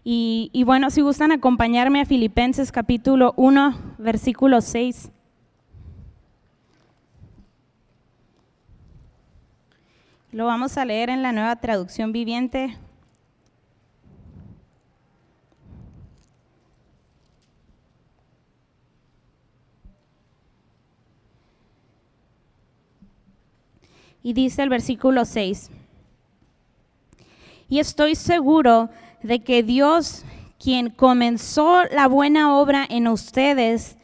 Y bueno, si gustan acompañarme a Filipenses capítulo 1, versículo 6. Lo vamos a leer en la Nueva Traducción Viviente. Y dice el versículo 6. Y estoy seguro de que Dios, quien comenzó la buena obra en ustedes,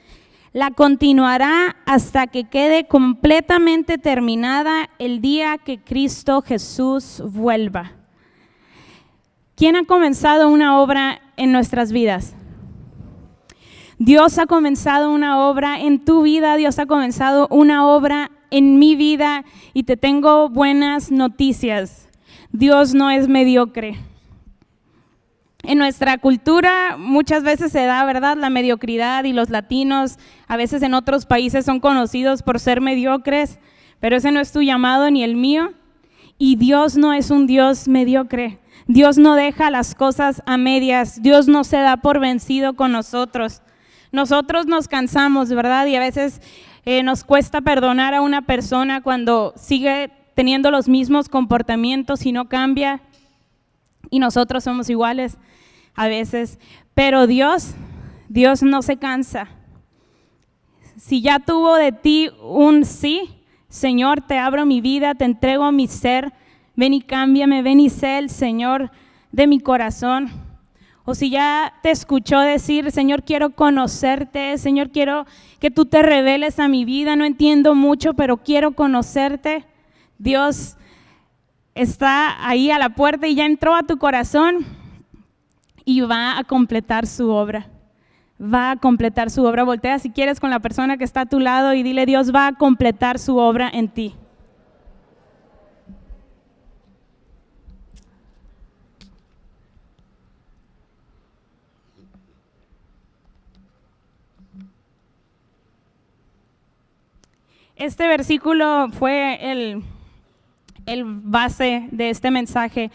la continuará hasta que quede completamente terminada el día que Cristo Jesús vuelva. ¿Quién ha comenzado una obra en nuestras vidas? Dios ha comenzado una obra en tu vida, Dios ha comenzado una obra en mi vida y te tengo buenas noticias. Dios no es mediocre. En nuestra cultura muchas veces se da, ¿verdad?, la mediocridad, y los latinos a veces en otros países son conocidos por ser mediocres, pero ese no es tu llamado ni el mío. Y Dios no es un Dios mediocre. Dios no deja las cosas a medias. Dios no se da por vencido con nosotros. Nosotros nos cansamos, ¿verdad? Y a veces nos cuesta perdonar a una persona cuando sigue teniendo los mismos comportamientos y no cambia. Y nosotros somos iguales a veces, pero Dios no se cansa. Si ya tuvo de ti un sí, Señor, te abro mi vida, te entrego mi ser, ven y cámbiame, ven y sé el Señor de mi corazón. O si ya te escuchó decir, Señor, quiero conocerte, Señor, quiero que tú te reveles a mi vida, no entiendo mucho, pero quiero conocerte. Dios está ahí a la puerta y ya entró a tu corazón y va a completar su obra. Va a completar su obra. Voltea si quieres con la persona que está a tu lado y dile, Dios va a completar su obra en ti. Este versículo fue el base de este mensaje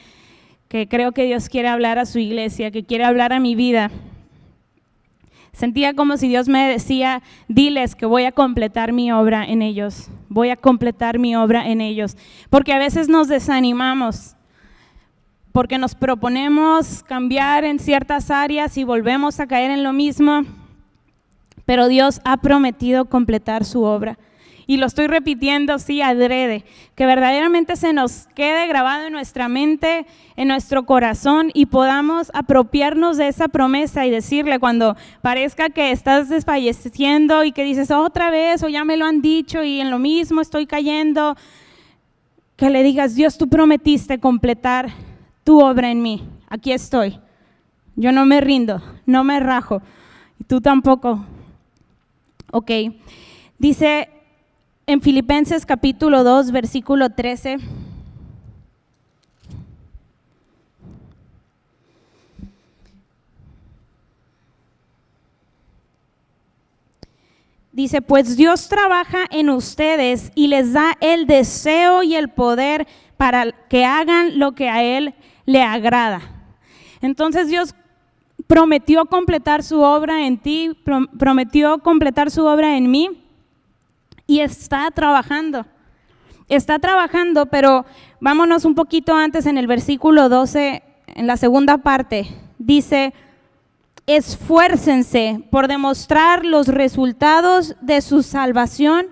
que creo que Dios quiere hablar a su iglesia, que quiere hablar a mi vida. Sentía como si Dios me decía, diles que voy a completar mi obra en ellos, voy a completar mi obra en ellos. Porque a veces nos desanimamos, porque nos proponemos cambiar en ciertas áreas y volvemos a caer en lo mismo, pero Dios ha prometido completar su obra. Y lo estoy repitiendo, sí, adrede, que verdaderamente se nos quede grabado en nuestra mente, en nuestro corazón, y podamos apropiarnos de esa promesa y decirle cuando parezca que estás desfalleciendo y que dices otra vez, o ya me lo han dicho y en lo mismo estoy cayendo, que le digas, Dios, tú prometiste completar tu obra en mí, aquí estoy, yo no me rindo, no me rajo, y tú tampoco. Ok, dice en Filipenses capítulo 2, versículo 13. Dice, pues Dios trabaja en ustedes y les da el deseo y el poder para que hagan lo que a Él le agrada. Entonces Dios prometió completar su obra en ti, prometió completar su obra en mí. Y está trabajando, pero vámonos un poquito antes en el versículo 12, en la segunda parte, dice, esfuércense por demostrar los resultados de su salvación,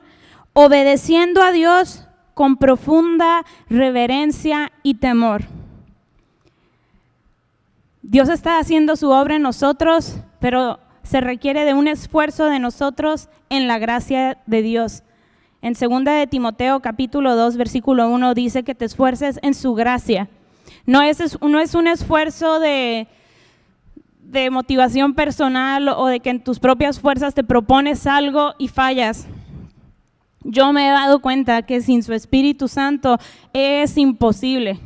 obedeciendo a Dios con profunda reverencia y temor. Dios está haciendo su obra en nosotros, pero se requiere de un esfuerzo de nosotros en la gracia de Dios. En 2 de Timoteo capítulo 2 versículo 1 dice que te esfuerces en su gracia. No es un esfuerzo de motivación personal o de que en tus propias fuerzas te propones algo y fallas. Yo me he dado cuenta que sin su Espíritu Santo es imposible.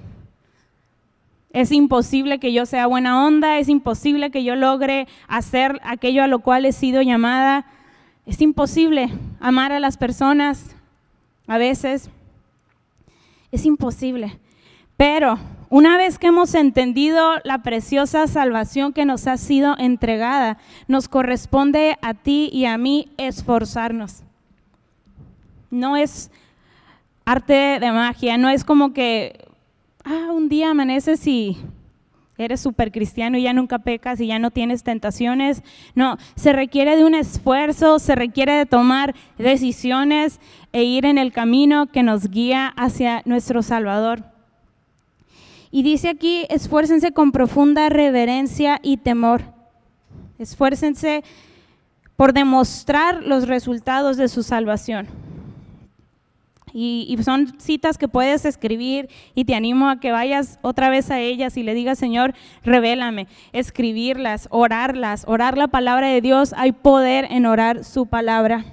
Es imposible que yo sea buena onda, es imposible que yo logre hacer aquello a lo cual he sido llamada. Es imposible amar a las personas, a veces es imposible, pero Una vez que hemos entendido la preciosa salvación que nos ha sido entregada, nos corresponde a ti y a mí esforzarnos. No es arte de magia, no es como que un día amaneces y eres súper cristiano y ya nunca pecas y ya no tienes tentaciones. No, se requiere de un esfuerzo, se requiere de tomar decisiones e ir en el camino que nos guía hacia nuestro Salvador. Y dice aquí, esfuércense con profunda reverencia y temor. Esfuércense por demostrar los resultados de su salvación. Y son citas que puedes escribir y te animo a que vayas otra vez a ellas y le digas, Señor, revélame, escribirlas, orar la palabra de Dios. Hay poder en orar su palabra.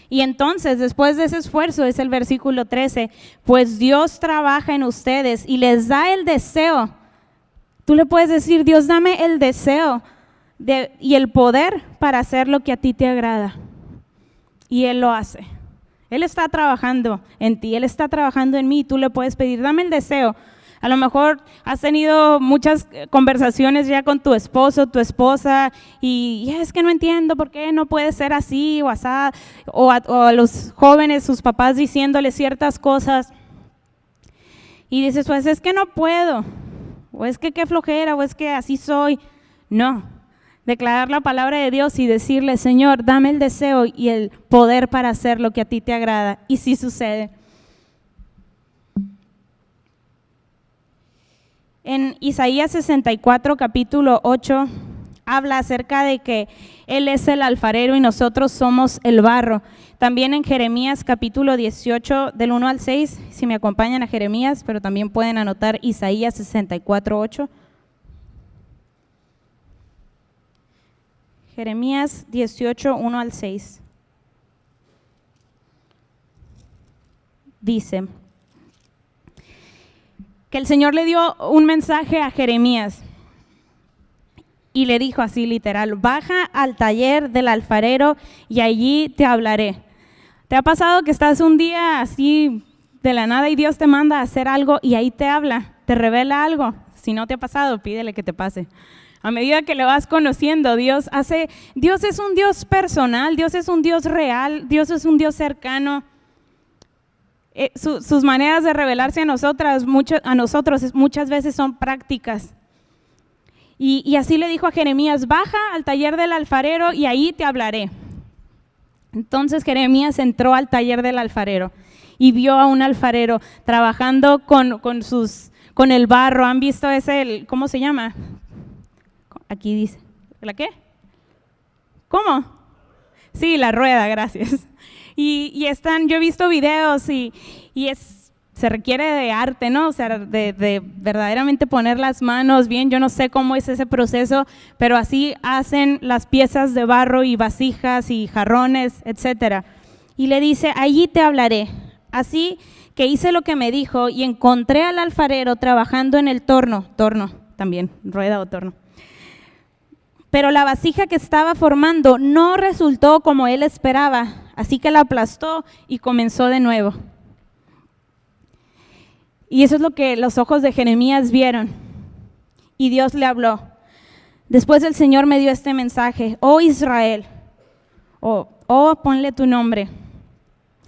Y entonces, después de ese esfuerzo, es el versículo 13, pues Dios trabaja en ustedes y les da el deseo. Tú le puedes decir, Dios, dame el deseo y el poder para hacer lo que a ti te agrada. Y Él lo hace. Él está trabajando en ti, Él está trabajando en mí, y tú le puedes pedir, dame el deseo. A lo mejor has tenido muchas conversaciones ya con tu esposo, tu esposa, y es que no entiendo por qué no puede ser así o asá, o a los jóvenes, sus papás diciéndoles ciertas cosas, y dices, pues es que no puedo, o es que qué flojera, o es que así soy. No. Declarar la palabra de Dios y decirle, Señor, dame el deseo y el poder para hacer lo que a ti te agrada. Y sí sucede. En Isaías 64, capítulo 8, habla acerca de que Él es el alfarero y nosotros somos el barro. También en Jeremías capítulo 18, del 1 al 6, si me acompañan a Jeremías, pero también pueden anotar Isaías 64, 8. Jeremías 18, 1 al 6. Dice que el Señor le dio un mensaje a Jeremías y le dijo así literal, baja al taller del alfarero y allí te hablaré. ¿Te ha pasado que estás un día así de la nada y Dios te manda a hacer algo y ahí te habla, te revela algo? Si no te ha pasado, pídele que te pase. A medida que le vas conociendo, Dios es un Dios personal, Dios es un Dios real, Dios es un Dios cercano. Sus maneras de revelarse a nosotros muchas veces son prácticas. Y así le dijo a Jeremías, baja al taller del alfarero y ahí te hablaré. Entonces Jeremías entró al taller del alfarero y vio a un alfarero trabajando con el barro. ¿Han visto cómo se llama? Aquí dice, ¿la qué? ¿Cómo? Sí, la rueda, gracias. Y yo he visto videos y se requiere de arte, ¿no? O sea, de verdaderamente poner las manos bien. Yo no sé cómo es ese proceso, pero así hacen las piezas de barro y vasijas y jarrones, etcétera. Y le dice, allí te hablaré. Así que hice lo que me dijo y encontré al alfarero trabajando en el torno también, rueda o torno. Pero la vasija que estaba formando no resultó como él esperaba, así que la aplastó y comenzó de nuevo. Y eso es lo que los ojos de Jeremías vieron. Y Dios le habló. Después el Señor me dio este mensaje: oh Israel, ponle tu nombre,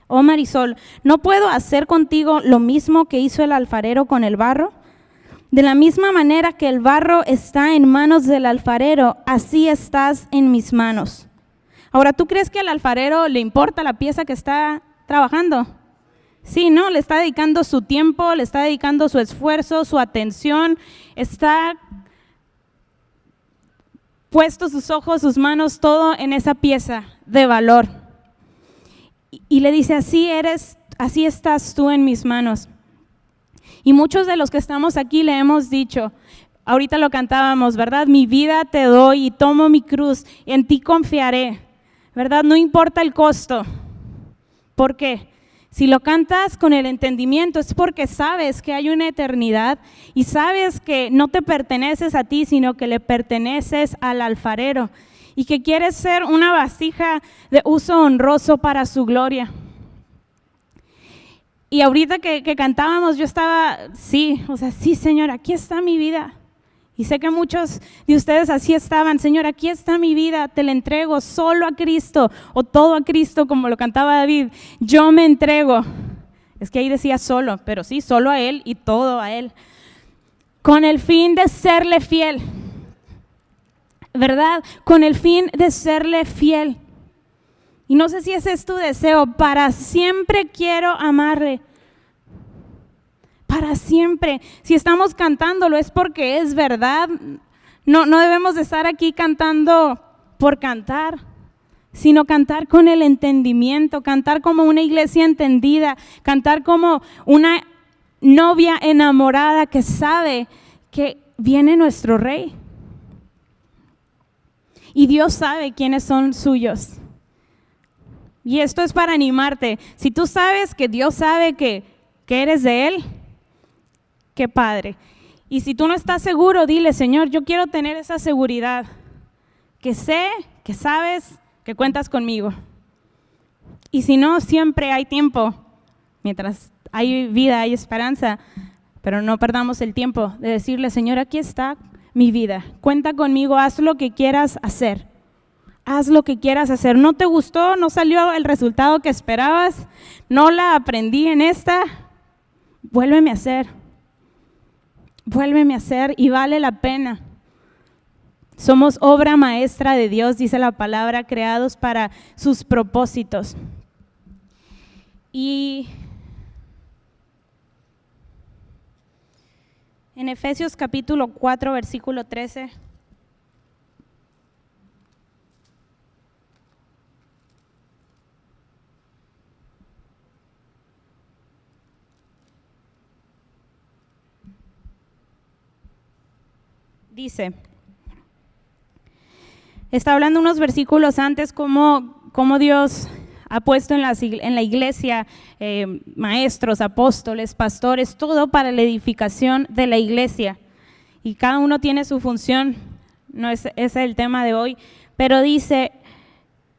oh Marisol, ¿no puedo hacer contigo lo mismo que hizo el alfarero con el barro? De la misma manera que el barro está en manos del alfarero, así estás en mis manos. Ahora, ¿tú crees que al alfarero le importa la pieza que está trabajando? Sí, ¿no? Le está dedicando su tiempo, le está dedicando su esfuerzo, su atención, está puesto sus ojos, sus manos, todo en esa pieza de valor. Y le dice, así estás tú en mis manos. Y muchos de los que estamos aquí le hemos dicho, ahorita lo cantábamos, ¿verdad? Mi vida te doy y tomo mi cruz, en ti confiaré, ¿verdad? No importa el costo. ¿Por qué? Si lo cantas con el entendimiento es porque sabes que hay una eternidad y sabes que no te perteneces a ti, sino que le perteneces al alfarero y que quieres ser una vasija de uso honroso para su gloria. Y ahorita que cantábamos yo estaba, sí, o sea, sí, Señor, aquí está mi vida. Y sé que muchos de ustedes así estaban, Señor, aquí está mi vida, te la entrego solo a Cristo o todo a Cristo, como lo cantaba David, yo me entrego. Es que ahí decía solo, pero sí, solo a Él y todo a Él. Con el fin de serle fiel, ¿verdad? Con el fin de serle fiel. Y no sé si ese es tu deseo, para siempre quiero amarle. Para siempre. Si estamos cantándolo es porque es verdad. No debemos de estar aquí cantando por cantar, sino cantar con el entendimiento, cantar como una iglesia entendida, cantar como una novia enamorada que sabe que viene nuestro Rey. Y Dios sabe quiénes son suyos. Y esto es para animarte. Si tú sabes que Dios sabe que eres de Él, qué padre. Y si tú no estás seguro, dile, Señor, yo quiero tener esa seguridad, que sé, que sabes, que cuentas conmigo. Y si no, siempre hay tiempo, mientras hay vida, hay esperanza, pero no perdamos el tiempo de decirle, Señor, aquí está mi vida, cuenta conmigo, haz lo que quieras hacer. Haz lo que quieras hacer. ¿No te gustó? ¿No salió el resultado que esperabas? ¿No la aprendí en esta? Vuélveme a hacer. Vuélveme a hacer y vale la pena. Somos obra maestra de Dios, dice la palabra, creados para sus propósitos. Y en Efesios capítulo 4, versículo 13. Dice, está hablando unos versículos antes cómo Dios ha puesto en la iglesia maestros, apóstoles, pastores, todo para la edificación de la iglesia. Y cada uno tiene su función, no es ese es el tema de hoy, pero dice,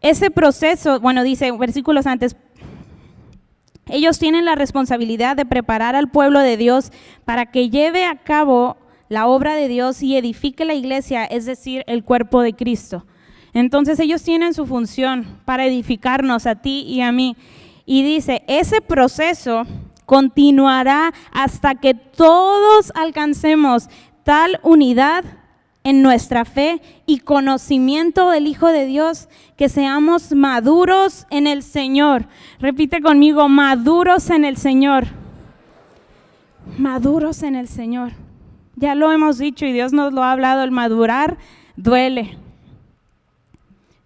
ese proceso, bueno, dice versículos antes, ellos tienen la responsabilidad de preparar al pueblo de Dios para que lleve a cabo la obra de Dios y edifique la iglesia, es decir, el cuerpo de Cristo. Entonces ellos tienen su función para edificarnos a ti y a mí. Y dice, ese proceso continuará hasta que todos alcancemos tal unidad en nuestra fe y conocimiento del Hijo de Dios, que seamos maduros en el Señor. Repite conmigo, maduros en el Señor. Maduros en el Señor. Ya lo hemos dicho y Dios nos lo ha hablado, el madurar duele,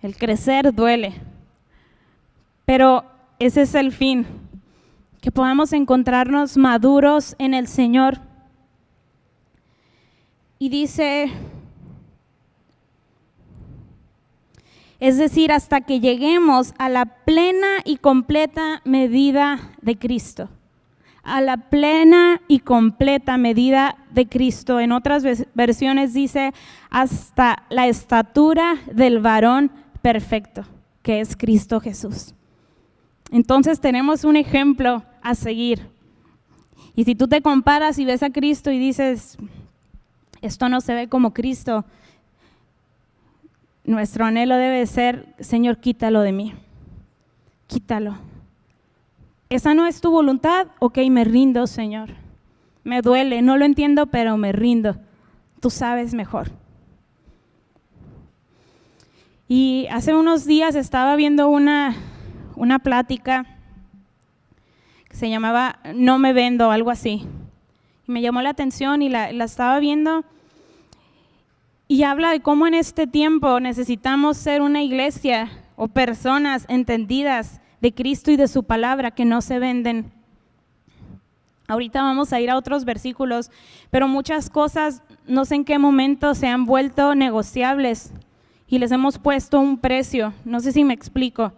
el crecer duele, pero ese es el fin, que podamos encontrarnos maduros en el Señor. Y dice, es decir, hasta que lleguemos a la plena y completa medida de Cristo. A la plena y completa medida de Cristo. En otras versiones dice, hasta la estatura del varón perfecto, que es Cristo Jesús. Entonces tenemos un ejemplo a seguir. Y si tú te comparas y ves a Cristo y dices, esto no se ve como Cristo, nuestro anhelo debe ser, Señor, quítalo de mí, quítalo. ¿Esa no es tu voluntad? Ok, me rindo, Señor. Me duele, no lo entiendo, pero me rindo. Tú sabes mejor. Y hace unos días estaba viendo una plática que se llamaba No me vendo, algo así. Y me llamó la atención y la estaba viendo. Y habla de cómo en este tiempo necesitamos ser una iglesia o personas entendidas de Cristo y de su palabra, que no se venden. Ahorita vamos a ir a otros versículos, pero muchas cosas, no sé en qué momento se han vuelto negociables y les hemos puesto un precio, no sé si me explico.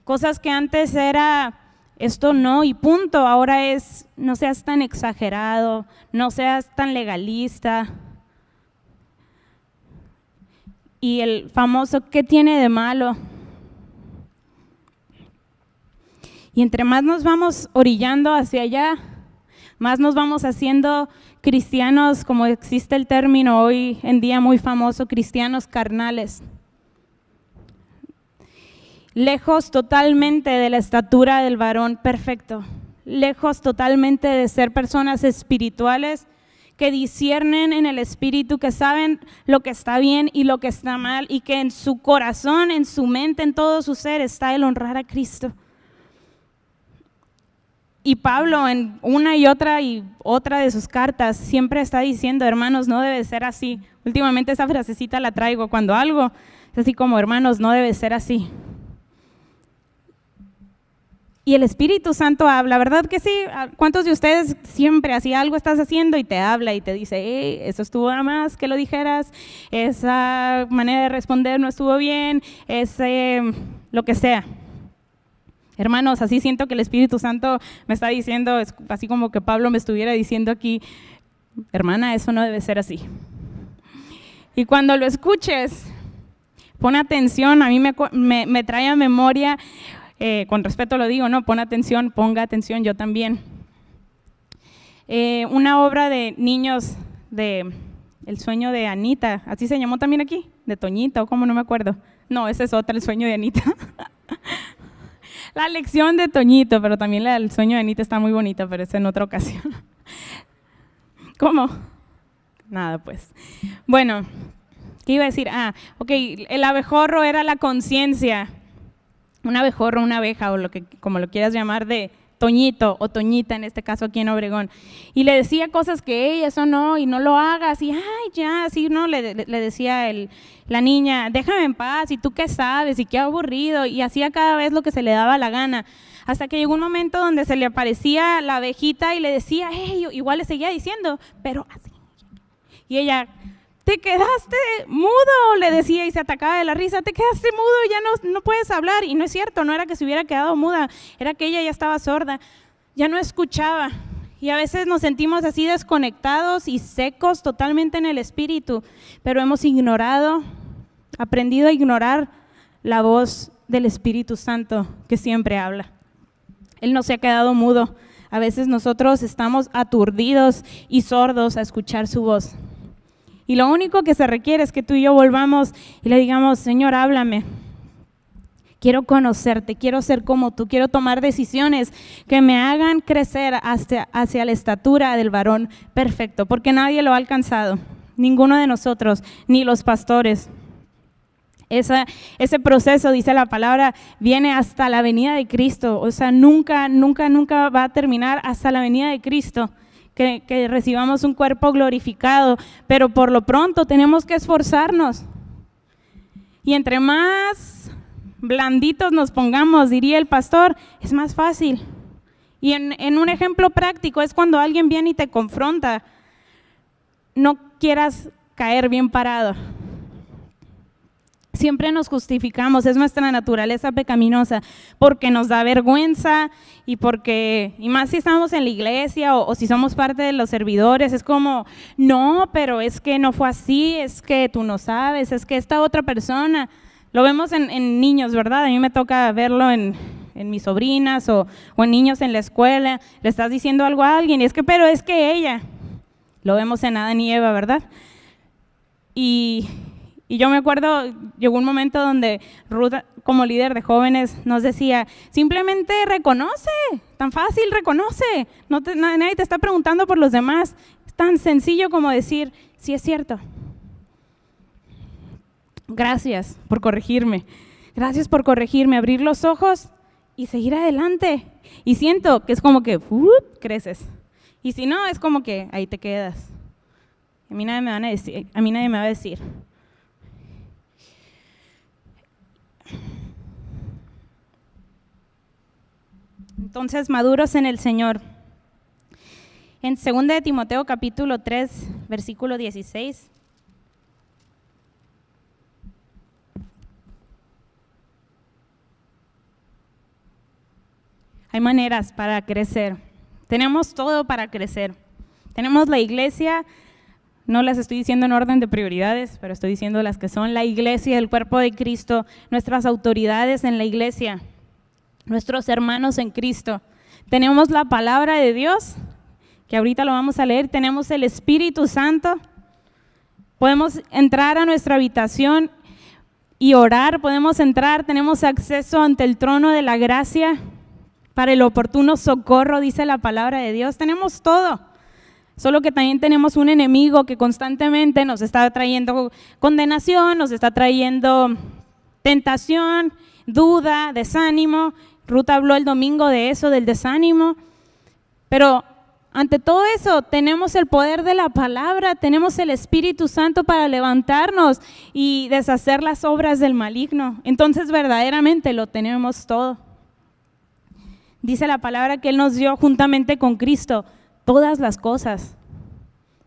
Cosas que antes era esto no y punto, ahora es no seas tan exagerado, no seas tan legalista. Y el famoso, ¿qué tiene de malo? Y entre más nos vamos orillando hacia allá, más nos vamos haciendo cristianos, como existe el término hoy en día muy famoso, cristianos carnales. Lejos totalmente de la estatura del varón perfecto, lejos totalmente de ser personas espirituales que disciernen en el espíritu, que saben lo que está bien y lo que está mal, y que en su corazón, en su mente, en todo su ser está el honrar a Cristo. Y Pablo en una y otra de sus cartas siempre está diciendo, hermanos, no debe ser así. Últimamente esa frasecita la traigo cuando algo es así como, hermanos, no debe ser así. Y el Espíritu Santo habla, ¿verdad que sí? ¿Cuántos de ustedes siempre así algo estás haciendo y te habla y te dice, hey, eso estuvo nada más que lo dijeras, esa manera de responder no estuvo bien, lo que sea? Hermanos, así siento que el Espíritu Santo me está diciendo, es así como que Pablo me estuviera diciendo aquí, hermana, eso no debe ser así. Y cuando lo escuches, pon atención, a mí me trae a memoria, con respeto lo digo, no, ponga atención, yo también. Una obra de niños de El sueño de Anita, así se llamó también aquí, de Toñita o cómo, no me acuerdo. No, ese es otra, El sueño de Anita. La lección de Toñito, pero también El sueño de Anita está muy bonita, pero es en otra ocasión. ¿Cómo? Nada, pues. Bueno, ¿qué iba a decir? Ok, el abejorro era la conciencia. Un abejorro, una abeja, o como lo quieras llamar, de Toñito o Toñita, en este caso aquí en Obregón. Y le decía cosas que, eso no, y no lo hagas, y ay, ya, así, no, le decía la niña, déjame en paz, y tú qué sabes, y qué aburrido, y hacía cada vez lo que se le daba la gana. Hasta que llegó un momento donde se le aparecía la abejita y le decía, hey, igual le seguía diciendo, pero así. Y ella, te quedaste mudo, le decía, y se atacaba de la risa, te quedaste mudo, ya no puedes hablar. Y no es cierto, no era que se hubiera quedado muda, era que ella ya estaba sorda, ya no escuchaba. Y a veces nos sentimos así desconectados y secos totalmente en el espíritu, pero hemos aprendido a ignorar la voz del Espíritu Santo que siempre habla. Él no se ha quedado mudo, a veces nosotros estamos aturdidos y sordos a escuchar su voz. Y lo único que se requiere es que tú y yo volvamos y le digamos, Señor, háblame. Quiero conocerte, quiero ser como tú, quiero tomar decisiones que me hagan crecer hacia la estatura del varón perfecto, porque nadie lo ha alcanzado, ninguno de nosotros, ni los pastores. Ese proceso, dice la palabra, viene hasta la venida de Cristo, o sea, nunca va a terminar hasta la venida de Cristo. Que recibamos un cuerpo glorificado, pero por lo pronto tenemos que esforzarnos. Y entre más blanditos nos pongamos, diría el pastor, es más fácil. Y en un ejemplo práctico es cuando alguien viene y te confronta, no quieras caer bien parado. Siempre nos justificamos, es nuestra naturaleza pecaminosa, porque nos da vergüenza y más si estamos en la iglesia o si somos parte de los servidores, es como, no, pero es que no fue así, es que tú no sabes, es que esta otra persona, lo vemos en niños, ¿verdad? A mí me toca verlo en mis sobrinas o en niños en la escuela, le estás diciendo algo a alguien y pero es que ella, lo vemos en Adán y Eva, ¿verdad? Y yo me acuerdo, llegó un momento donde Ruth, como líder de jóvenes, nos decía, simplemente reconoce, tan fácil, reconoce, nadie te está preguntando por los demás, es tan sencillo como decir, sí es cierto. Gracias por corregirme, abrir los ojos y seguir adelante. Y siento que es como que creces, y si no, es como que ahí te quedas. A mí nadie me va a decir. Entonces, maduros en el Señor. En 2 de Timoteo capítulo 3, versículo 16. Hay maneras para crecer. Tenemos todo para crecer. Tenemos la iglesia, no las estoy diciendo en orden de prioridades, pero estoy diciendo las que son la iglesia, el cuerpo de Cristo, nuestras autoridades en la iglesia. nuestros hermanos en Cristo. Tenemos la palabra de Dios, que ahorita lo vamos a leer, tenemos el Espíritu Santo, podemos entrar a nuestra habitación y orar, podemos entrar, tenemos acceso ante el trono de la gracia para el oportuno socorro, dice la palabra de Dios, tenemos todo. Solo que también tenemos un enemigo que constantemente nos está trayendo condenación, nos está trayendo tentación, duda, desánimo. Ruth habló el domingo de eso, del desánimo. Pero ante todo eso tenemos el poder de la palabra, tenemos el Espíritu Santo para levantarnos y deshacer las obras del maligno. Entonces verdaderamente lo tenemos todo. Dice la palabra que Él nos dio juntamente con Cristo todas las cosas,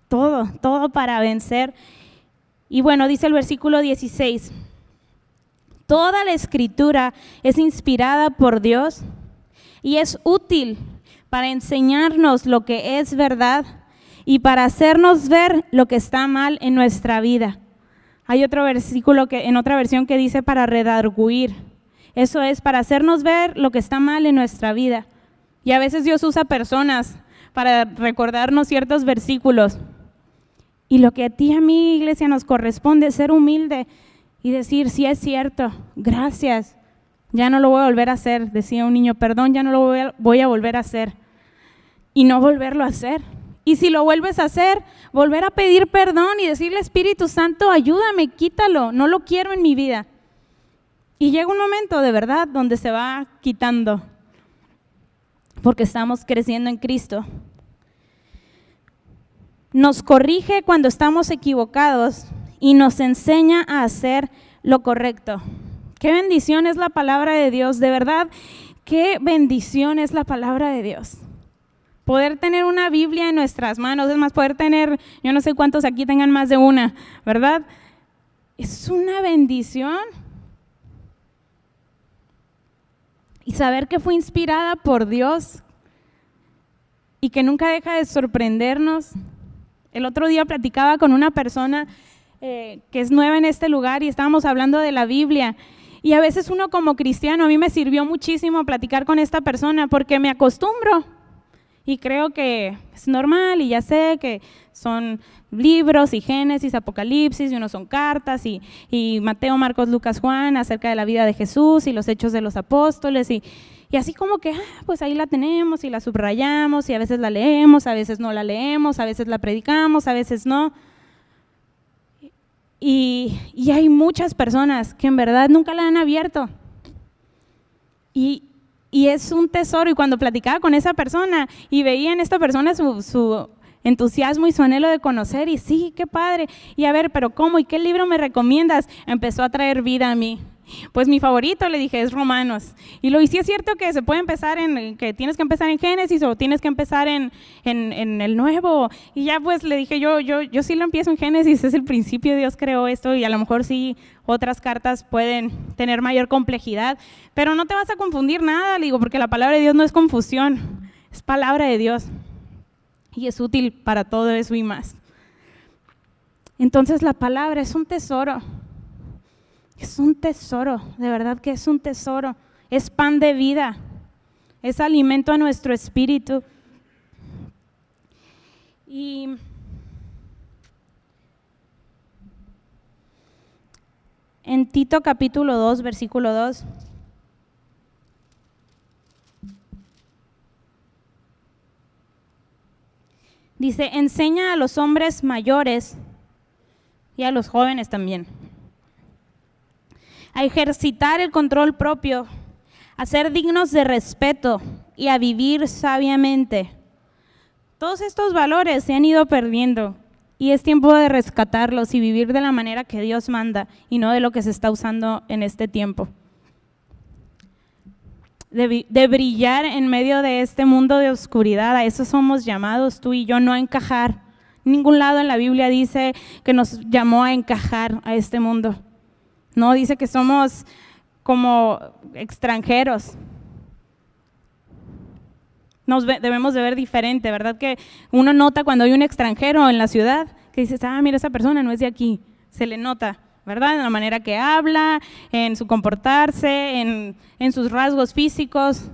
todo para vencer. Y bueno, dice el versículo 16, toda la Escritura es inspirada por Dios y es útil para enseñarnos lo que es verdad y para hacernos ver lo que está mal en nuestra vida. Hay otro versículo que en otra versión que dice para redarguir. Eso es para hacernos ver lo que está mal en nuestra vida. Y a veces Dios usa personas para recordarnos ciertos versículos. Y lo que a ti y a mí, iglesia, nos corresponde es ser humilde y decir, sí es cierto, gracias, ya no lo voy a volver a hacer, decía un niño, perdón, ya no lo voy a volver a hacer. Y no volverlo a hacer. Y si lo vuelves a hacer, volver a pedir perdón y decirle, Espíritu Santo, ayúdame, quítalo, no lo quiero en mi vida. Y llega un momento de verdad donde se va quitando, porque estamos creciendo en Cristo. Nos corrige cuando estamos equivocados y nos enseña a hacer lo correcto. Qué bendición es la palabra de Dios, de verdad, qué bendición es la palabra de Dios. Poder tener una Biblia en nuestras manos, es más, poder tener, yo no sé cuántos aquí tengan más de una, ¿verdad? Es una bendición. Y saber que fue inspirada por Dios y que nunca deja de sorprendernos. El otro día platicaba con una persona que es nueva en este lugar y estábamos hablando de la Biblia. Y a veces uno como cristiano, a mí me sirvió muchísimo platicar con esta persona porque me acostumbro. Y creo que es normal y ya sé que son libros y Génesis, Apocalipsis y unos son cartas y Mateo, Marcos, Lucas, Juan acerca de la vida de Jesús y los hechos de los apóstoles y así como que pues ahí la tenemos y la subrayamos y a veces la leemos, a veces no la leemos, a veces la predicamos, a veces no. Y hay muchas personas que en verdad nunca la han abierto. Y es un tesoro, y cuando platicaba con esa persona y veía en esta persona su entusiasmo y su anhelo de conocer, y sí, qué padre, y a ver, pero ¿cómo? ¿Y qué libro me recomiendas? Empezó a traer vida a mí. Pues mi favorito, le dije, es Romanos. Y sí es cierto que se puede empezar que tienes que empezar en Génesis o tienes que empezar en el Nuevo. Y ya pues le dije, yo sí lo empiezo en Génesis, es el principio, Dios creó esto y a lo mejor sí otras cartas pueden tener mayor complejidad, pero no te vas a confundir nada, le digo, porque la palabra de Dios no es confusión, es palabra de Dios y es útil para todo eso y más. Entonces la palabra es un tesoro. Es un tesoro, de verdad que es un tesoro, es pan de vida, es alimento a nuestro espíritu. Y en Tito capítulo 2, versículo 2, dice, enseña a los hombres mayores y a los jóvenes también a ejercitar el control propio, a ser dignos de respeto y a vivir sabiamente. Todos estos valores se han ido perdiendo y es tiempo de rescatarlos y vivir de la manera que Dios manda y no de lo que se está usando en este tiempo. De brillar en medio de este mundo de oscuridad, a eso somos llamados tú y yo, no a encajar. En ningún lado en la Biblia dice que nos llamó a encajar a este mundo. No, dice que somos como extranjeros. Nos debemos de ver diferente, ¿verdad? Que uno nota cuando hay un extranjero en la ciudad, que dices, mira, esa persona no es de aquí, se le nota, ¿verdad? En la manera que habla, en su comportarse, en sus rasgos físicos.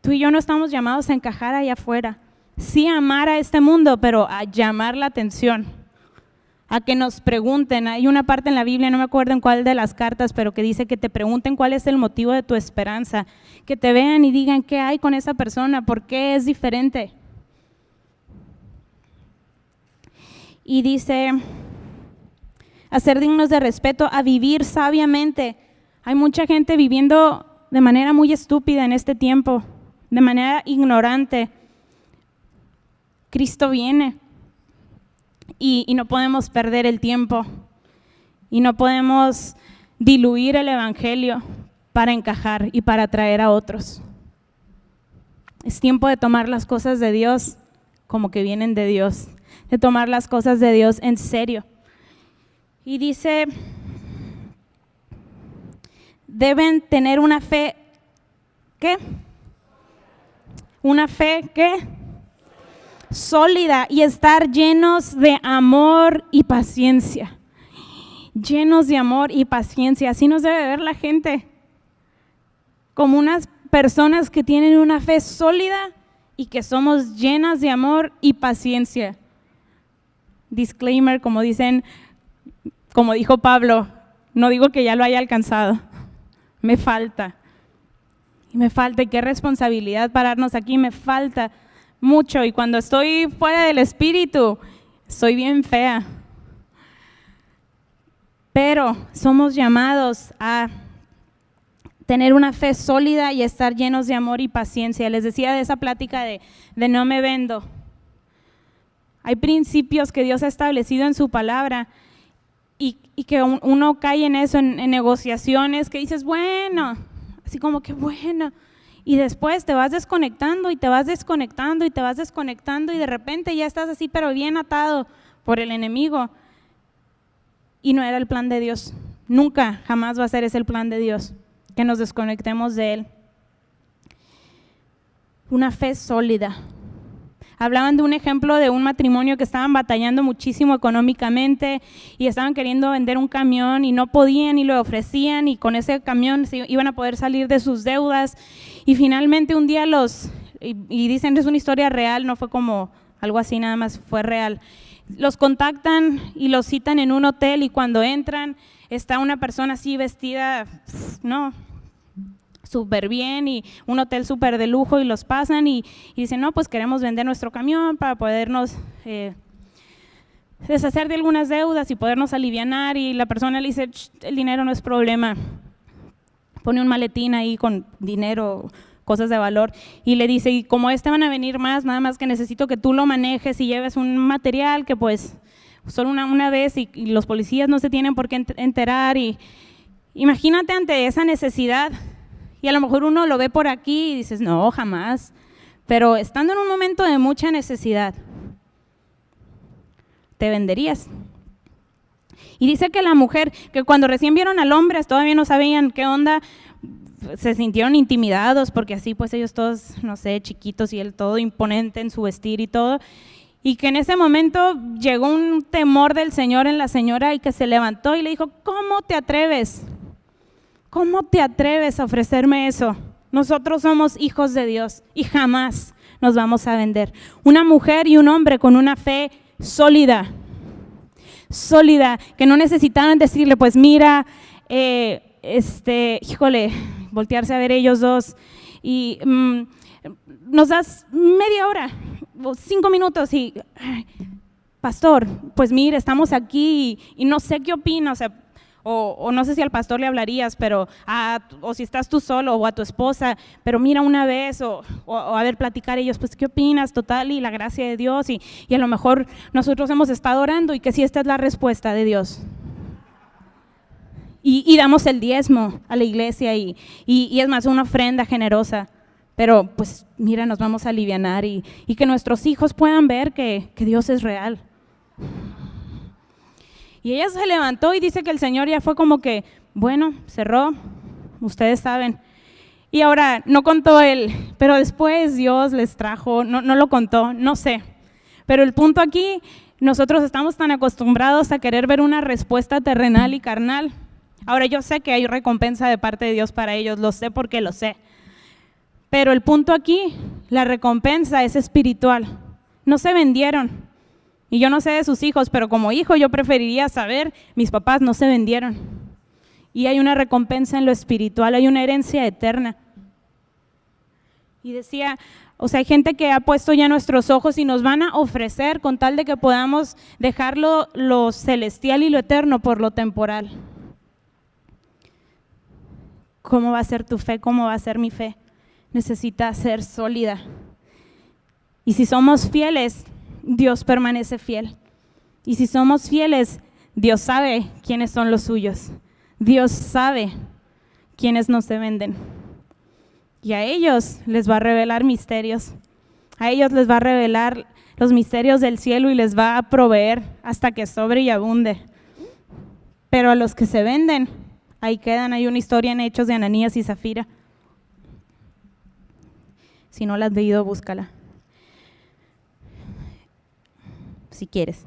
Tú y yo no estamos llamados a encajar allá afuera. Sí a amar a este mundo, pero a llamar la atención, a que nos pregunten. Hay una parte en la Biblia, no me acuerdo en cuál de las cartas, pero que dice que te pregunten cuál es el motivo de tu esperanza, que te vean y digan qué hay con esa persona, por qué es diferente. Y dice, a ser dignos de respeto, a vivir sabiamente. Hay mucha gente viviendo de manera muy estúpida en este tiempo, de manera ignorante. Cristo viene y no podemos perder el tiempo y no podemos diluir el evangelio para encajar y para atraer a otros. Es tiempo de tomar las cosas de Dios como que vienen de Dios, de tomar las cosas de Dios en serio. Y dice, deben tener una fe, ¿qué? Una fe, ¿qué? Sólida, y estar llenos de amor y paciencia. Llenos de amor y paciencia. Así nos debe ver la gente, como unas personas que tienen una fe sólida y que somos llenas de amor y paciencia. Disclaimer, como dijo Pablo, no digo que ya lo haya alcanzado, me falta. Y qué responsabilidad pararnos aquí, me falta mucho. Y cuando estoy fuera del Espíritu, soy bien fea. Pero somos llamados a tener una fe sólida y estar llenos de amor y paciencia. Les decía de esa plática de no me vendo. Hay principios que Dios ha establecido en su palabra y que uno cae en eso, en negociaciones, que dices, bueno, así como que bueno, y después te vas desconectando y te vas desconectando y te vas desconectando y de repente ya estás así pero bien atado por el enemigo y no era el plan de Dios. Nunca, jamás va a ser ese el plan de Dios, que nos desconectemos de Él. Una fe sólida. Hablaban de un ejemplo de un matrimonio que estaban batallando muchísimo económicamente y estaban queriendo vender un camión y no podían y lo ofrecían y con ese camión iban a poder salir de sus deudas y finalmente un día y dicen es una historia real, no fue como algo así nada más, fue real. Los contactan y los citan en un hotel y cuando entran está una persona así vestida, súper bien y un hotel súper de lujo y los pasan y dicen, no, pues queremos vender nuestro camión para podernos deshacer de algunas deudas y podernos alivianar y la persona le dice, el dinero no es problema, pone un maletín ahí con dinero, cosas de valor y le dice, y como van a venir más, nada más que necesito que tú lo manejes y lleves un material que pues solo una vez y los policías no se tienen por qué enterar y imagínate ante esa necesidad. Y a lo mejor uno lo ve por aquí y dices, no, jamás. Pero estando en un momento de mucha necesidad, te venderías. Y dice que la mujer, que cuando recién vieron al hombre, todavía no sabían qué onda, se sintieron intimidados, porque así pues ellos todos, no sé, chiquitos y él todo imponente en su vestir y todo. Y que en ese momento llegó un temor del Señor en la señora y que se levantó y le dijo, ¿cómo te atreves? ¿Cómo te atreves a ofrecerme eso? Nosotros somos hijos de Dios y jamás nos vamos a vender. Una mujer y un hombre con una fe sólida, que no necesitaban decirle, pues mira, híjole, voltearse a ver ellos dos y nos das media hora, 5 minutos y, pastor, pues mira, estamos aquí y no sé qué opina, o no sé si al pastor le hablarías, pero o si estás tú solo o a tu esposa, pero mira una vez o a ver platicar ellos, pues ¿qué opinas? Total y la gracia de Dios y a lo mejor nosotros hemos estado orando y que sí esta es la respuesta de Dios. Y damos el diezmo a la iglesia y es más una ofrenda generosa, pero pues mira, nos vamos a alivianar y que nuestros hijos puedan ver que Dios es real. Y ella se levantó y dice que el Señor ya fue como que, bueno, cerró, ustedes saben. Y ahora, no contó él, pero después Dios les trajo, no lo contó, no sé. Pero el punto aquí, nosotros estamos tan acostumbrados a querer ver una respuesta terrenal y carnal. Ahora yo sé que hay recompensa de parte de Dios para ellos, lo sé porque lo sé. Pero el punto aquí, la recompensa es espiritual. No se vendieron. Y yo no sé de sus hijos, pero como hijo yo preferiría saber, mis papás no se vendieron. Y hay una recompensa en lo espiritual, hay una herencia eterna. Y decía, o sea, hay gente que ha puesto ya nuestros ojos y nos van a ofrecer con tal de que podamos dejarlo lo celestial y lo eterno por lo temporal. ¿Cómo va a ser tu fe? ¿Cómo va a ser mi fe? Necesita ser sólida. Y si somos fieles, Dios permanece fiel. Y si somos fieles, Dios sabe quiénes son los suyos. Dios sabe quiénes no se venden. Y a ellos les va a revelar misterios. A ellos les va a revelar los misterios del cielo y les va a proveer hasta que sobre y abunde. Pero a los que se venden, ahí quedan. Hay una historia en Hechos de Ananías y Zafira. Si no la has leído, búscala. Si quieres.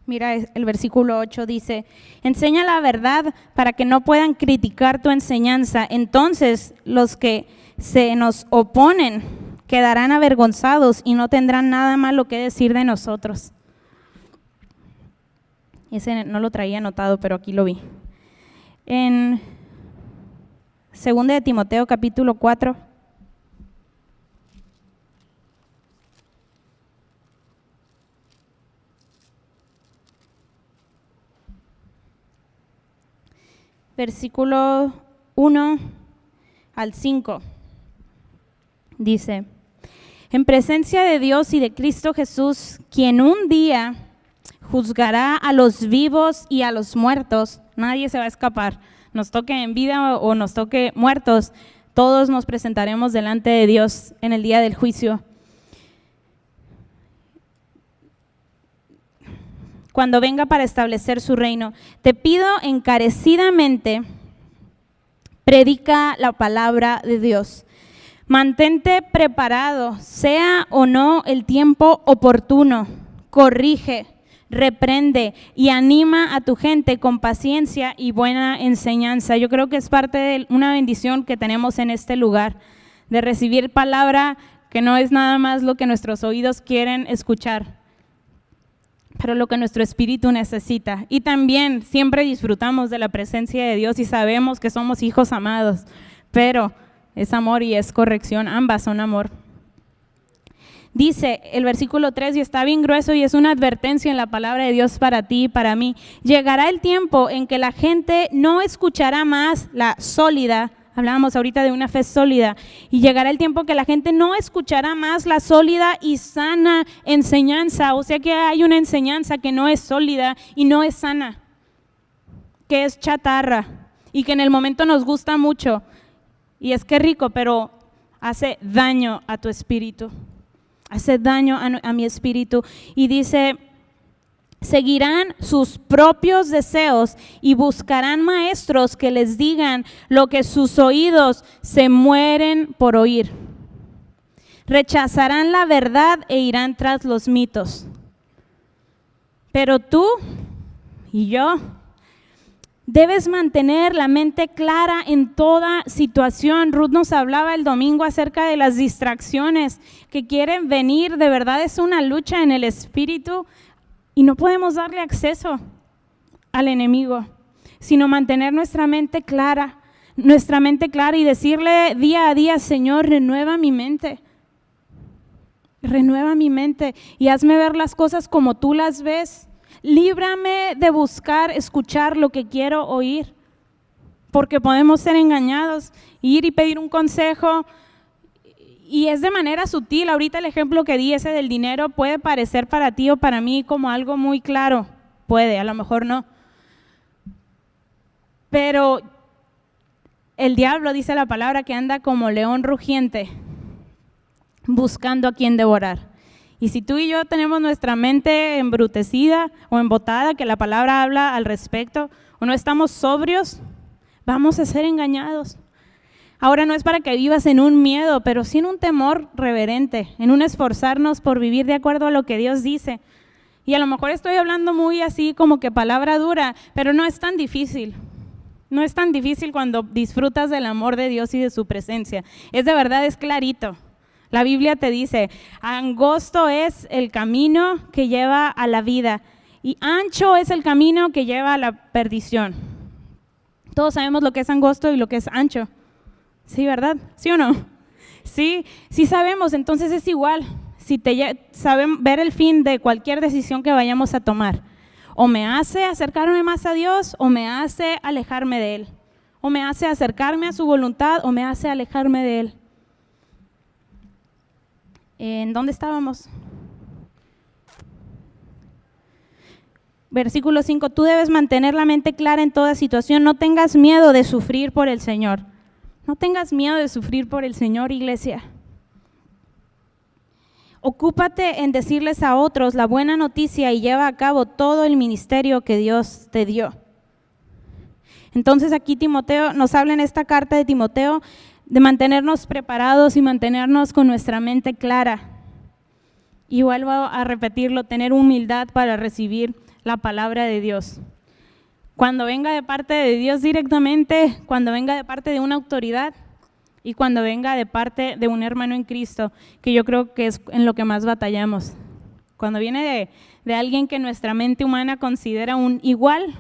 Mira, el versículo 8 dice, enseña la verdad para que no puedan criticar tu enseñanza. Entonces los que se nos oponen quedarán avergonzados y no tendrán nada malo que decir de nosotros. Ese no lo traía anotado, pero aquí lo vi. En 2 de Timoteo capítulo 4. Versículo 1 al 5, dice, en presencia de Dios y de Cristo Jesús, quien un día juzgará a los vivos y a los muertos, nadie se va a escapar, nos toque en vida o nos toque muertos, todos nos presentaremos delante de Dios en el día del juicio. Cuando venga para establecer su reino. Te pido encarecidamente, predica la palabra de Dios. Mantente preparado, sea o no el tiempo oportuno. Corrige, reprende y anima a tu gente con paciencia y buena enseñanza. Yo creo que es parte de una bendición que tenemos en este lugar, de recibir palabra que no es nada más lo que nuestros oídos quieren escuchar, pero lo que nuestro espíritu necesita. Y también siempre disfrutamos de la presencia de Dios y sabemos que somos hijos amados, pero es amor y es corrección, ambas son amor. Dice el versículo 3, y está bien grueso y es una advertencia en la palabra de Dios para ti y para mí. Llegará el tiempo en que la gente no escuchará más la sólida. Hablábamos ahorita de una fe sólida, y llegará el tiempo que la gente no escuchará más la sólida y sana enseñanza. O sea que hay una enseñanza que no es sólida y no es sana, que es chatarra y que en el momento nos gusta mucho y es que rico, pero hace daño a tu espíritu, hace daño a mi espíritu. Y dice, seguirán sus propios deseos y buscarán maestros que les digan lo que sus oídos se mueren por oír. Rechazarán la verdad e irán tras los mitos. Pero tú y yo debes mantener la mente clara en toda situación. Ruth nos hablaba el domingo acerca de las distracciones que quieren venir. De verdad es una lucha en el espíritu. Y no podemos darle acceso al enemigo, sino mantener nuestra mente clara y decirle día a día, Señor, renueva mi mente y hazme ver las cosas como tú las ves. Líbrame de buscar, escuchar lo que quiero oír, porque podemos ser engañados, ir y pedir un consejo. Y es de manera sutil. Ahorita el ejemplo que di, ese del dinero, puede parecer para ti o para mí como algo muy claro. Puede, a lo mejor no. Pero el diablo, dice la palabra, que anda como león rugiente, buscando a quien devorar. Y si tú y yo tenemos nuestra mente embrutecida o embotada, que la palabra habla al respecto, o no estamos sobrios, vamos a ser engañados. Ahora no es para que vivas en un miedo, pero sí en un temor reverente, en un esforzarnos por vivir de acuerdo a lo que Dios dice. Y a lo mejor estoy hablando muy así como que palabra dura, pero no es tan difícil. No es tan difícil cuando disfrutas del amor de Dios y de su presencia. Es de verdad, es clarito. La Biblia te dice, angosto es el camino que lleva a la vida y ancho es el camino que lleva a la perdición. Todos sabemos lo que es angosto y lo que es ancho. Sí, ¿verdad? ¿Sí o no? Sí, sí sabemos, entonces es igual. Si saben ver el fin de cualquier decisión que vayamos a tomar, o me hace acercarme más a Dios o me hace alejarme de Él, o me hace acercarme a su voluntad o me hace alejarme de Él. ¿En dónde estábamos? Versículo 5, tú debes mantener la mente clara en toda situación, no tengas miedo de sufrir por el Señor. No tengas miedo de sufrir por el Señor, iglesia. Ocúpate en decirles a otros la buena noticia y lleva a cabo todo el ministerio que Dios te dio. Entonces aquí Timoteo nos habla en esta carta de Timoteo de mantenernos preparados y mantenernos con nuestra mente clara. Y vuelvo a repetirlo, tener humildad para recibir la palabra de Dios. Cuando venga de parte de Dios directamente, cuando venga de parte de una autoridad y cuando venga de parte de un hermano en Cristo, que yo creo que es en lo que más batallamos. Cuando viene de alguien que nuestra mente humana considera un igual,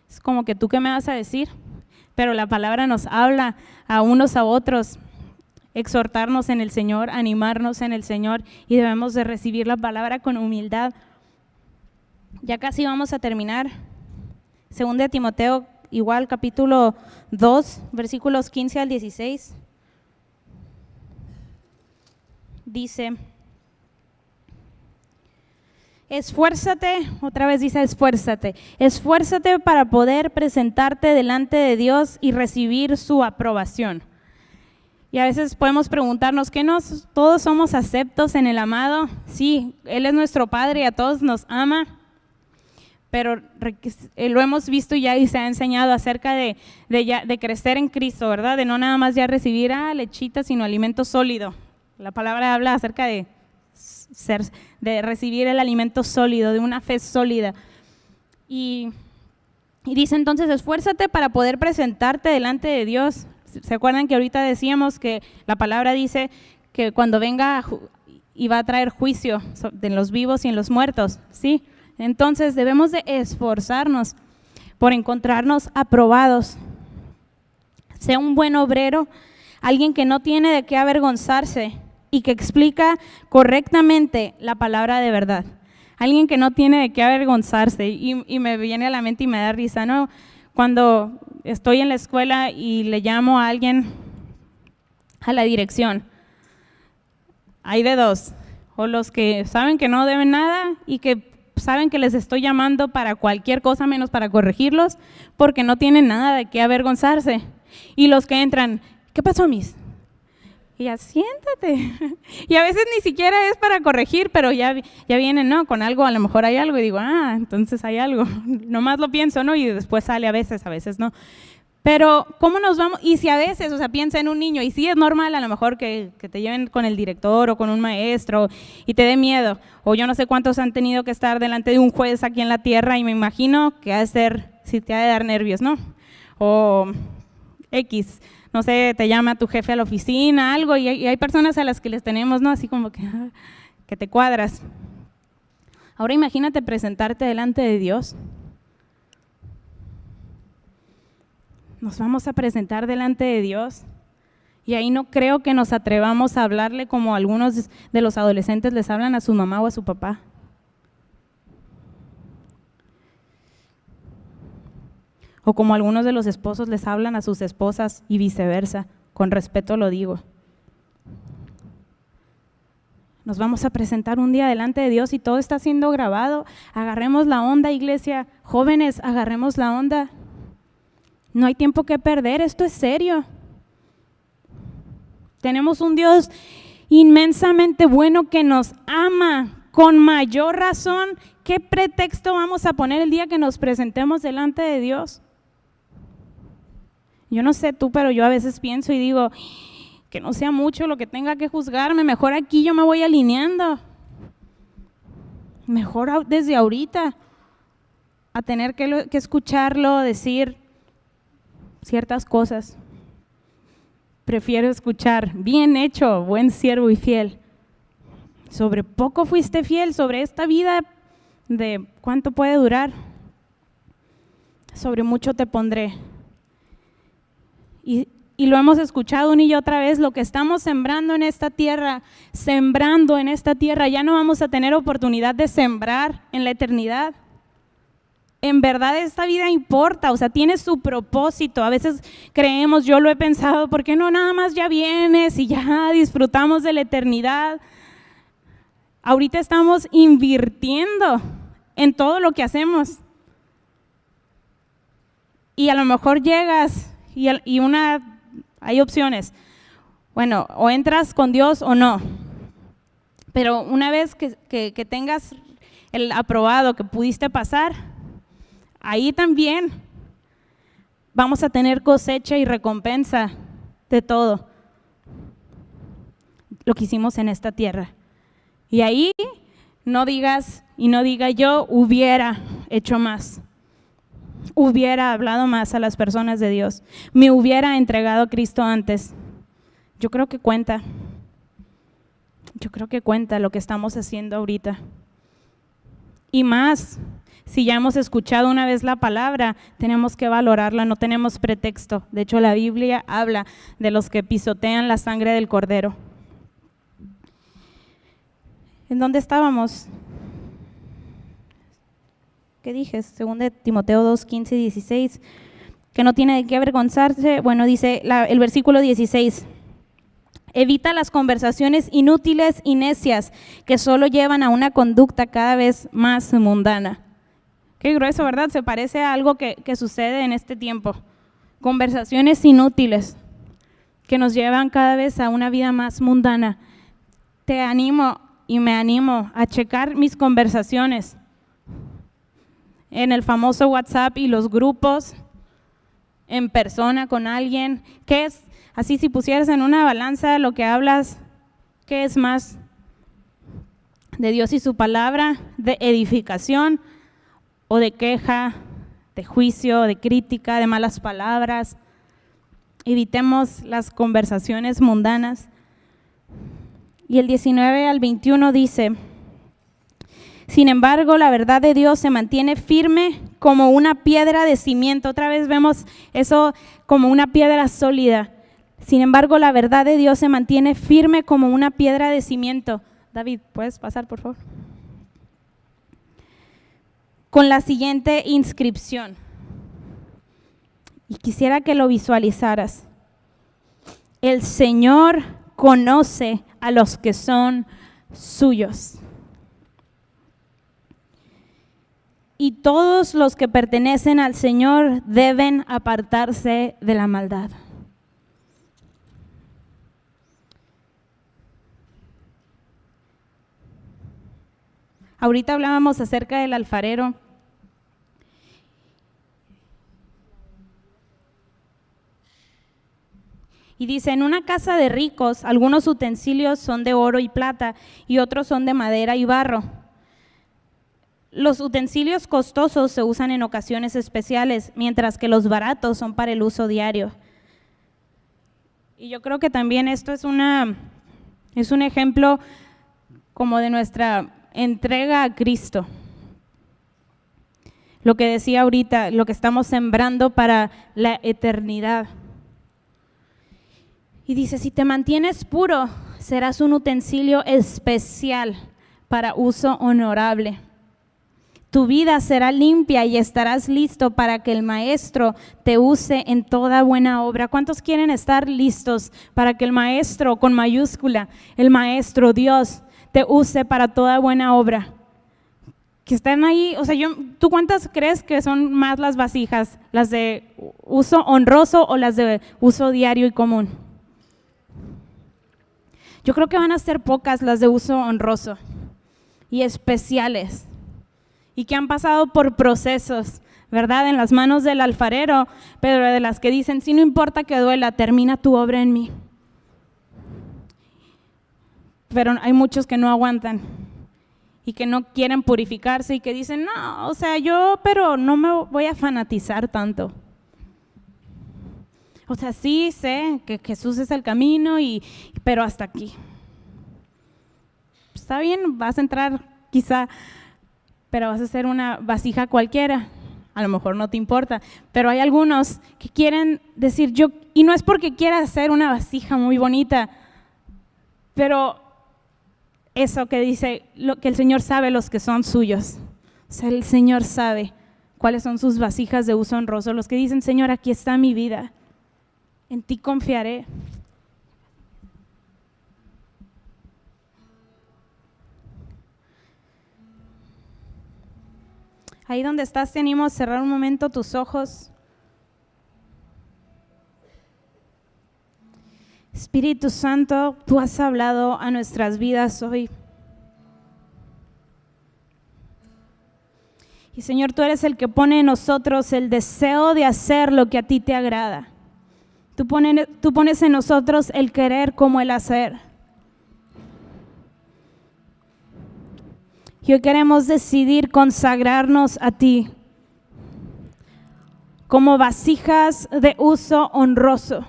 es como que tú qué me vas a decir, pero la palabra nos habla a unos a otros, exhortarnos en el Señor, animarnos en el Señor y debemos de recibir la palabra con humildad. Ya casi vamos a terminar. Segunda de Timoteo, igual capítulo 2, versículos 15 al 16. Dice, esfuérzate, otra vez dice esfuérzate para poder presentarte delante de Dios y recibir su aprobación. Y a veces podemos preguntarnos, ¿qué todos somos aceptos en el amado? Sí, Él es nuestro Padre y a todos nos ama, pero lo hemos visto ya y se ha enseñado acerca de crecer en Cristo, ¿verdad? De no nada más ya recibir lechita, sino alimento sólido. La palabra habla acerca de recibir el alimento sólido, de una fe sólida. Y dice entonces, esfuérzate para poder presentarte delante de Dios. ¿Se acuerdan que ahorita decíamos que la palabra dice que cuando venga y va a traer juicio de los vivos y en los muertos? ¿Sí? Entonces debemos de esforzarnos por encontrarnos aprobados. Sea un buen obrero, alguien que no tiene de qué avergonzarse y que explica correctamente la palabra de verdad. Alguien que no tiene de qué avergonzarse y me viene a la mente y me da risa, ¿no? Cuando estoy en la escuela y le llamo a alguien a la dirección, hay de dos, o los que saben que no deben nada y que saben que les estoy llamando para cualquier cosa menos para corregirlos porque no tienen nada de qué avergonzarse, y los que entran, ¿qué pasó, Miss? Y ya, siéntate. Y a veces ni siquiera es para corregir, pero ya vienen, ¿no? Con algo, a lo mejor hay algo y digo, entonces hay algo. Nomás lo pienso, ¿no? Y después sale a veces no. Pero, ¿cómo nos vamos? Y si a veces, piensa en un niño, y sí es normal a lo mejor que te lleven con el director o con un maestro y te dé miedo. O yo no sé cuántos han tenido que estar delante de un juez aquí en la tierra y me imagino que ha de ser, si te ha de dar nervios, ¿no? O X. No sé, te llama tu jefe a la oficina, algo, y hay personas a las que les tenemos, ¿no? Así como que te cuadras. Ahora imagínate presentarte delante de Dios. Nos vamos a presentar delante de Dios y ahí no creo que nos atrevamos a hablarle como algunos de los adolescentes les hablan a su mamá o a su papá. O como algunos de los esposos les hablan a sus esposas y viceversa, con respeto lo digo. Nos vamos a presentar un día delante de Dios y todo está siendo grabado. Agarremos la onda, iglesia. Jóvenes, agarremos la onda. No hay tiempo que perder, esto es serio. Tenemos un Dios inmensamente bueno, que nos ama con mayor razón. ¿Qué pretexto vamos a poner el día que nos presentemos delante de Dios? Yo no sé tú, pero yo a veces pienso y digo, que no sea mucho lo que tenga que juzgarme, mejor aquí yo me voy alineando. Mejor desde ahorita a tener que escucharlo decir ciertas cosas. Prefiero escuchar, bien hecho, buen siervo y fiel. Sobre poco fuiste fiel, sobre esta vida de cuánto puede durar, sobre mucho te pondré. Y lo hemos escuchado una y otra vez, lo que estamos sembrando en esta tierra, ya no vamos a tener oportunidad de sembrar en la eternidad. En verdad esta vida importa, o sea, tiene su propósito. A veces creemos, yo lo he pensado, ¿por qué no nada más ya vienes y ya disfrutamos de la eternidad? Ahorita estamos invirtiendo en todo lo que hacemos. Y a lo mejor llegas y hay opciones. Bueno, o entras con Dios o no. Pero una vez que tengas el aprobado, que pudiste pasar, ahí también vamos a tener cosecha y recompensa de todo lo que hicimos en esta tierra. Y ahí no digas y no diga yo hubiera hecho más, hubiera hablado más a las personas de Dios, me hubiera entregado a Cristo antes. Yo creo que cuenta lo que estamos haciendo ahorita. Y más, si ya hemos escuchado una vez la palabra, tenemos que valorarla, no tenemos pretexto. De hecho, la Biblia habla de los que pisotean la sangre del Cordero. ¿En dónde estábamos? ¿Qué dije? 2 Timoteo 2, 15 y 16, que no tiene de qué avergonzarse. Bueno, dice el versículo 16, evita las conversaciones inútiles y necias que solo llevan a una conducta cada vez más mundana. Qué grueso, ¿verdad? Se parece a algo que sucede en este tiempo. Conversaciones inútiles que nos llevan cada vez a una vida más mundana. Te animo y me animo a checar mis conversaciones en el famoso WhatsApp y los grupos, en persona con alguien. ¿Qué es? Así, si pusieras en una balanza lo que hablas, ¿qué es más? ¿De Dios y su palabra, de edificación o de queja, de juicio, de crítica, de malas palabras? Evitemos las conversaciones mundanas. Y el 19 al 21 dice, sin embargo, la verdad de Dios se mantiene firme como una piedra de cimiento. Otra vez vemos eso como una piedra sólida. Sin embargo, la verdad de Dios se mantiene firme como una piedra de cimiento. David, ¿puedes pasar, por favor? Con la siguiente inscripción. Y quisiera que lo visualizaras. El Señor conoce a los que son suyos. Y todos los que pertenecen al Señor deben apartarse de la maldad. Ahorita hablábamos acerca del alfarero. Y dice, en una casa de ricos, algunos utensilios son de oro y plata y otros son de madera y barro. Los utensilios costosos se usan en ocasiones especiales, mientras que los baratos son para el uso diario. Y yo creo que también esto es un ejemplo como de nuestra entrega a Cristo. Lo que decía ahorita, lo que estamos sembrando para la eternidad. Y dice, si te mantienes puro, serás un utensilio especial para uso honorable. Tu vida será limpia y estarás listo para que el Maestro te use en toda buena obra. ¿Cuántos quieren estar listos para que el Maestro, con mayúscula, el Maestro, Dios, te use para toda buena obra? Que están ahí, o sea, ¿tú cuántas crees que son más las vasijas? ¿Las de uso honroso o las de uso diario y común? Yo creo que van a ser pocas las de uso honroso y especiales y que han pasado por procesos, ¿verdad? En las manos del alfarero, pero de las que dicen, sí, no importa que duela, termina tu obra en mí. Pero hay muchos que no aguantan y que no quieren purificarse y que dicen, no, o sea, pero no me voy a fanatizar tanto. O sea, sí sé que Jesús es el camino, pero hasta aquí. Está bien, vas a entrar quizá, pero vas a ser una vasija cualquiera. A lo mejor no te importa, pero hay algunos que quieren decir y no es porque quiera ser una vasija muy bonita, pero eso que dice, que el Señor sabe los que son suyos. O sea, el Señor sabe cuáles son sus vasijas de uso honroso, los que dicen, Señor, aquí está mi vida. En ti confiaré. Ahí donde estás, te animo a cerrar un momento tus ojos. Espíritu Santo, tú has hablado a nuestras vidas hoy. Y Señor, tú eres el que pone en nosotros el deseo de hacer lo que a ti te agrada. Tú pones en nosotros el querer como el hacer. Y hoy queremos decidir consagrarnos a ti como vasijas de uso honroso.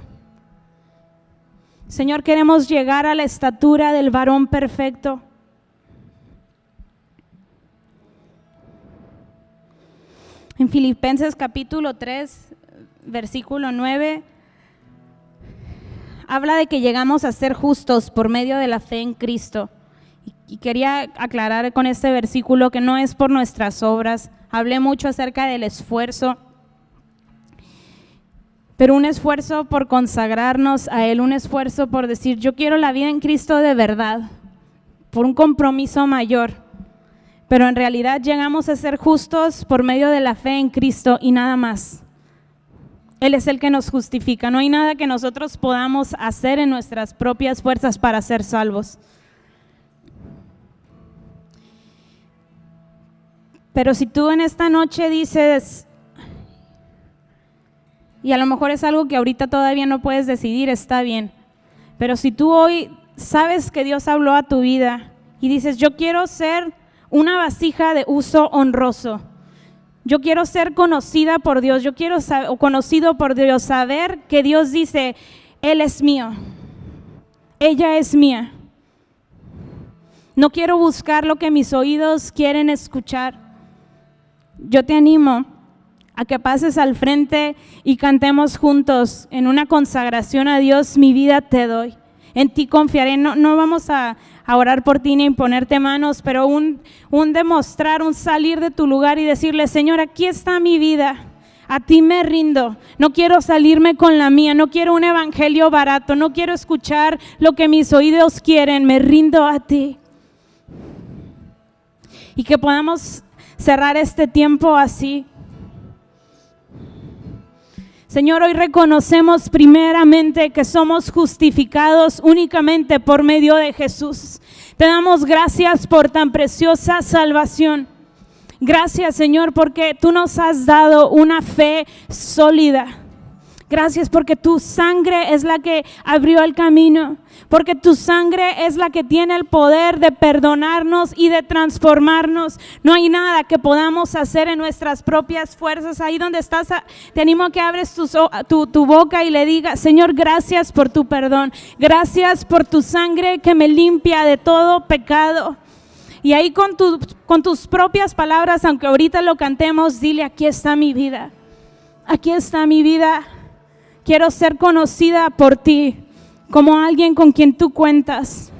Señor, queremos llegar a la estatura del varón perfecto. En Filipenses capítulo 3, versículo 9, habla de que llegamos a ser justos por medio de la fe en Cristo. Y quería aclarar con este versículo que no es por nuestras obras. Hablé mucho acerca del esfuerzo, pero un esfuerzo por consagrarnos a Él, un esfuerzo por decir, yo quiero la vida en Cristo de verdad, por un compromiso mayor. Pero en realidad llegamos a ser justos por medio de la fe en Cristo y nada más. Él es el que nos justifica. No hay nada que nosotros podamos hacer en nuestras propias fuerzas para ser salvos. Pero si tú en esta noche dices, y a lo mejor es algo que ahorita todavía no puedes decidir, está bien. Pero si tú hoy sabes que Dios habló a tu vida y dices, yo quiero ser una vasija de uso honroso. Yo quiero ser conocida por Dios, yo quiero o conocido por Dios, saber que Dios dice, Él es mío, ella es mía. No quiero buscar lo que mis oídos quieren escuchar. Yo te animo a que pases al frente y cantemos juntos en una consagración a Dios, mi vida te doy. En ti confiaré. No vamos a orar por ti ni imponerte manos, pero un demostrar, un salir de tu lugar y decirle, Señor, aquí está mi vida, a ti me rindo, no quiero salirme con la mía, no quiero un evangelio barato, no quiero escuchar lo que mis oídos quieren, me rindo a ti. Y que podamos cerrar este tiempo así. Señor, hoy reconocemos primeramente que somos justificados únicamente por medio de Jesús. Te damos gracias por tan preciosa salvación. Gracias, Señor, porque tú nos has dado una fe sólida. Gracias porque tu sangre es la que abrió el camino, porque tu sangre es la que tiene el poder de perdonarnos y de transformarnos. No hay nada que podamos hacer en nuestras propias fuerzas. Ahí donde estás, te animo a que abres tu boca y le digas, Señor, gracias por tu perdón. Gracias por tu sangre que me limpia de todo pecado. Y ahí con tus propias palabras, aunque ahorita lo cantemos, dile, aquí está mi vida. Aquí está mi vida. Quiero ser conocida por ti como alguien con quien tú cuentas.